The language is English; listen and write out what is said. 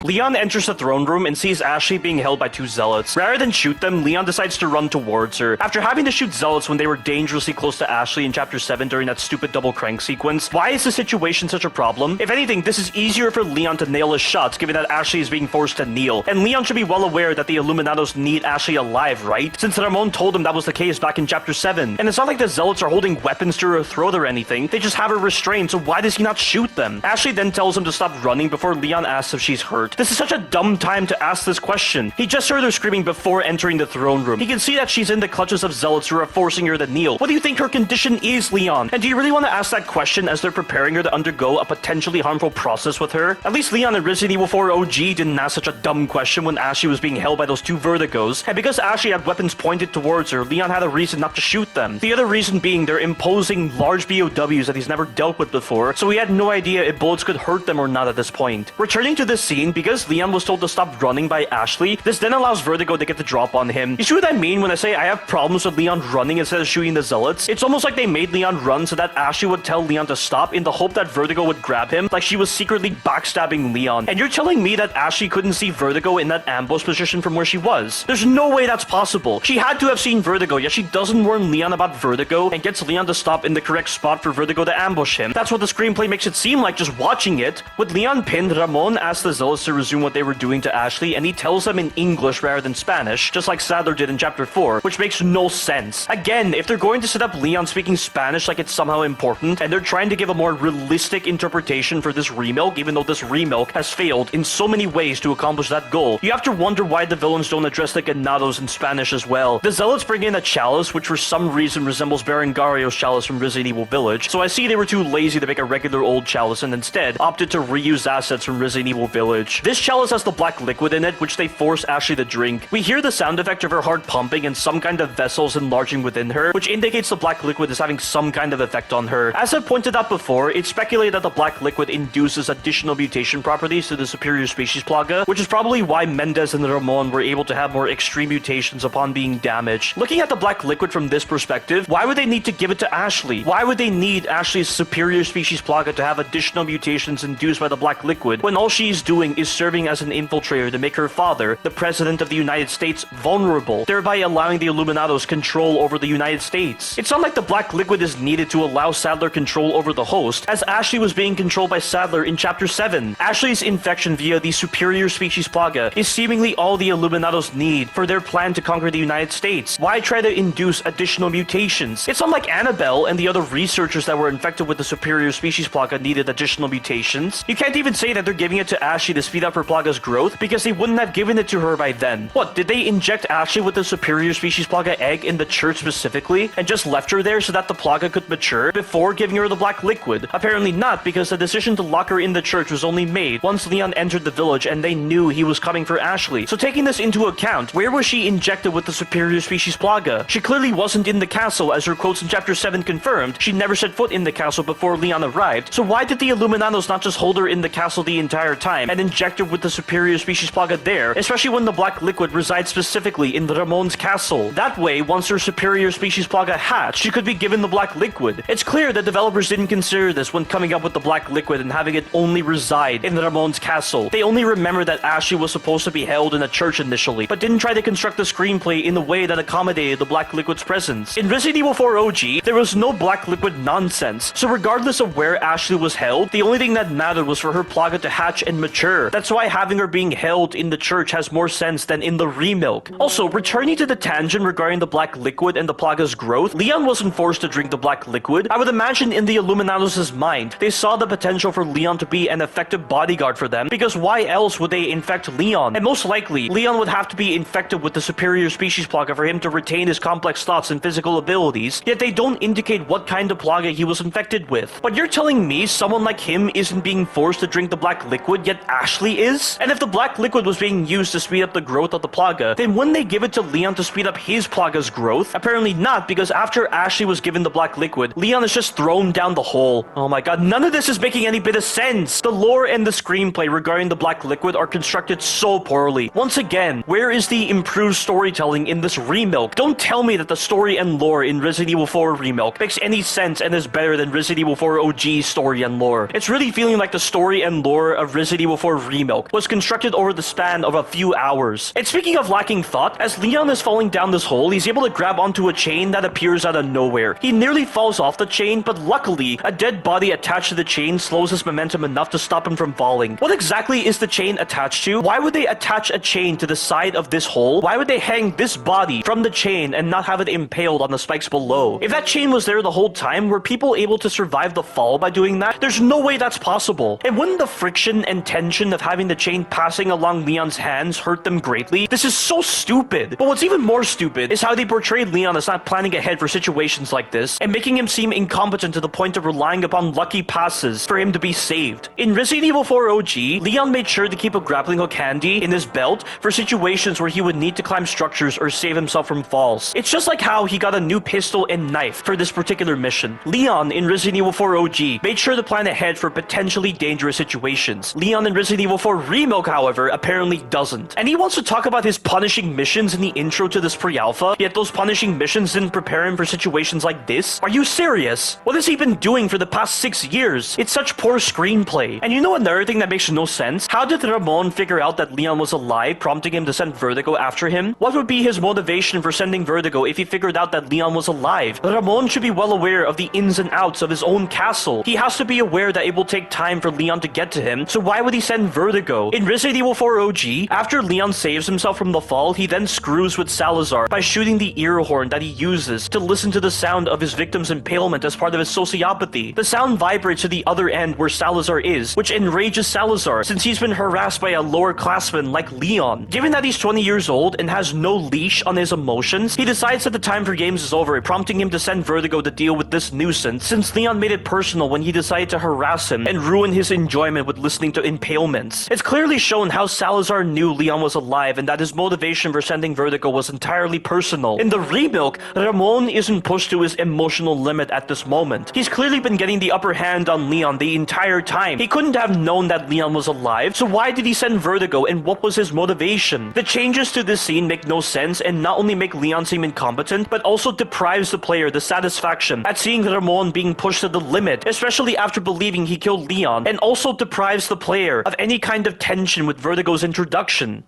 Leon enters the throne room and sees Ashley being held by two zealots. Rather than shoot them, Leon decides to run towards her. After having to shoot zealots when they were dangerously close to Ashley in Chapter 7 during that stupid double crank sequence, why is the situation such a problem? If anything, this is easier for Leon to nail his shots given that Ashley is being forced to kneel. And Leon should be well aware that the Illuminados need Ashley alive, right? Since Ramon told him that was the case back in Chapter 7. And it's not like the zealots are holding weapons to her throat or anything. They just have her restrained, so why does he not shoot them? Ashley then tells him to stop running before Leon asks if she's hurt. This is such a dumb time to ask this question. He just heard her screaming before entering the throne room. He can see that she's in the clutches of zealots who are forcing her to kneel. What do you think her condition is, Leon? And do you really want to ask that question as they're preparing her to undergo a potentially harmful process with her? At least Leon in Resident Evil 4 OG didn't ask such a dumb question when Ashley was being held by those two vertigos. And because Ashley had weapons pointed towards her, Leon had a reason not to shoot them. The other reason being they're imposing large BOWs that he's never dealt with before, so he had no idea if bullets could hurt them or not at this point. Returning to this scene, because Leon was told to stop running by Ashley, this then allows Vertigo to get the drop on him. You see what I mean when I say I have problems with Leon running instead of shooting the zealots? It's almost like they made Leon run so that Ashley would tell Leon to stop in the hope that Vertigo would grab him, like she was secretly backstabbing Leon. And you're telling me that Ashley couldn't see Vertigo in that ambush position from where she was? There's no way that's possible. She had to have seen Vertigo, yet she doesn't warn Leon about Vertigo and gets Leon to stop in the correct spot for Vertigo to ambush him. That's what the screenplay makes it seem like just watching it. With Leon pinned, Ramon asks the zealots to resume what they were doing to Ashley, and he tells them in English rather than Spanish, just like Sadler did in Chapter 4, which makes no sense. Again, if they're going to set up Leon speaking Spanish like it's somehow important, and they're trying to give a more realistic interpretation for this remilk, even though this remilk has failed in so many ways to accomplish that goal, you have to wonder why the villains don't address the ganados in Spanish as well. The zealots bring in a chalice, which for some reason resembles Berengario's chalice from Resident Evil Village, so I see they were too lazy to make a regular old chalice and instead opted to reuse assets from Resident Evil Village. This chalice has the black liquid in it, which they force Ashley to drink. We hear the sound effect of her heart pumping and some kind of vessels enlarging within her, which indicates the black liquid is having some kind of effect on her. As I've pointed out before, it's speculated that the black liquid induces additional mutation properties to the superior species Plaga, which is probably why Mendez and Ramon were able to have more extreme mutations upon being damaged. Looking at the black liquid from this perspective, why would they need to give it to Ashley? Why would they need Ashley's superior species Plaga to have additional mutations induced by the black liquid when all she's doing is serving as an infiltrator to make her father, the President of the United States, vulnerable, thereby allowing the Illuminados control over the United States? It's not like the black liquid is needed to allow Sadler control over the host, as Ashley was being controlled by Sadler in Chapter 7. Ashley's infection via the superior species Plaga is seemingly all the Illuminados need for their plan to conquer the United States. Why try to induce additional mutations? It's not like Annabelle and the other researchers that were infected with the superior species Plaga needed additional mutations. You can't even say that they're giving it to Ashley to speed up her Plaga's growth because they wouldn't have given it to her by then. What, did they inject Ashley with the superior species Plaga egg in the church specifically and just left her there so that the Plaga could mature before giving her the black liquid? Apparently not, because the decision to lock her in the church was only made once Leon entered the village and they knew he was coming for Ashley. So taking this into account, where was she injected with the superior species Plaga? She clearly wasn't in the castle, as her quotes in Chapter 7 confirmed. She never set foot in the castle before Leon arrived, so why did the Illuminados not just hold her in the castle the entire time and inject her with the superior species Plaga there, especially when the black liquid resides specifically in Ramon's castle? That way, once her superior species Plaga hatched, she could be given the black liquid. It's clear that developers didn't consider this when coming up with the black liquid and having it only reside in Ramon's castle. They only remember that Ashley was supposed to be held in a church initially, but didn't try to construct the screenplay in a way that accommodated the black liquid's presence. In Resident Evil 4 OG, there was no black liquid nonsense, so regardless of where Ashley was held, the only thing that mattered was for her Plaga to hatch and mature. That's why having her being held in the church has more sense than in the remilk. Also, returning to the tangent regarding the black liquid and the Plaga's growth, Leon wasn't forced to drink the black liquid. I would imagine in the Illuminados' mind, they saw the potential for Leon to be an effective bodyguard for them, because why else would they infect Leon? And most likely, Leon would have to be infected with the superior species Plaga for him to retain his complex thoughts and physical abilities, yet they don't indicate what kind of Plaga he was infected with. But you're telling me someone like him isn't being forced to drink the black liquid, yet Ashley is? And if the black liquid was being used to speed up the growth of the Plaga, then wouldn't they give it to Leon to speed up his Plaga's growth? Apparently not, because after Ashley was given the black liquid, Leon is just thrown down the hole. Oh my god, none of this is making any bit of sense. The lore and the screenplay regarding the black liquid are constructed so poorly. Once again, where is the improved storytelling in this remilk? Don't tell me that the story and lore in Resident Evil 4 remilk makes any sense and is better than Resident Evil 4 OG's story and lore. It's really feeling like the story and lore of Resident Evil 4 Remilk was constructed over the span of a few hours. And speaking of lacking thought, as Leon is falling down this hole, he's able to grab onto a chain that appears out of nowhere. He nearly falls off the chain, but luckily, a dead body attached to the chain slows his momentum enough to stop him from falling. What exactly is the chain attached to? Why would they attach a chain to the side of this hole? Why would they hang this body from the chain and not have it impaled on the spikes below? If that chain was there the whole time, were people able to survive the fall by doing that? There's no way that's possible. And wouldn't the friction and tension of having the chain passing along Leon's hands hurt them greatly? This is so stupid. But what's even more stupid is how they portrayed Leon as not planning ahead for situations like this and making him seem incompetent to the point of relying upon lucky passes for him to be saved. In Resident Evil 4 OG, Leon made sure to keep a grappling hook handy in his belt for situations where he would need to climb structures or save himself from falls. It's just like how he got a new pistol and knife for this particular mission. Leon in Resident Evil 4 OG made sure to plan ahead for potentially dangerous situations. Leon in Resident Evil 4 Remilk, however, apparently doesn't. And he wants to talk about his punishing missions in the intro to this pre-alpha, yet those punishing missions didn't prepare him for situations like this? Are you serious? What has he been doing for the past 6 years? It's such poor screenplay. And you know another thing that makes no sense? How did Ramon figure out that Leon was alive, prompting him to send Vertigo after him? What would be his motivation for sending Vertigo if he figured out that Leon was alive? Ramon should be well aware of the ins and outs of his own castle. He has to be aware that it will take time for Leon to get to him, so why would he send Vertigo? In Resident Evil 4 OG, after Leon saves himself from the fall, he then screws with Salazar by shooting the ear horn that he uses to listen to the sound of his victim's impalement as part of his sociopathy. The sound vibrates to the other end where Salazar is, which enrages Salazar since he's been harassed by a lower classman like Leon. Given that he's 20 years old and has no leash on his emotions, he decides that the time for games is over, prompting him to send Vertigo to deal with this nuisance since Leon made it personal when he decided to harass him and ruin his enjoyment with listening to impalements. It's clearly shown how Salazar knew Leon was alive and that his motivation for sending Vertigo was entirely personal. In the Remilk, Ramon isn't pushed to his emotional limit at this moment. He's clearly been getting the upper hand on Leon the entire time. He couldn't have known that Leon was alive, so why did he send Vertigo and what was his motivation? The changes to this scene make no sense and not only make Leon seem incompetent, but also deprives the player the satisfaction at seeing Ramon being pushed to the limit, especially after believing he killed Leon, and also deprives the player of any kind of tension with Vertigo's introduction.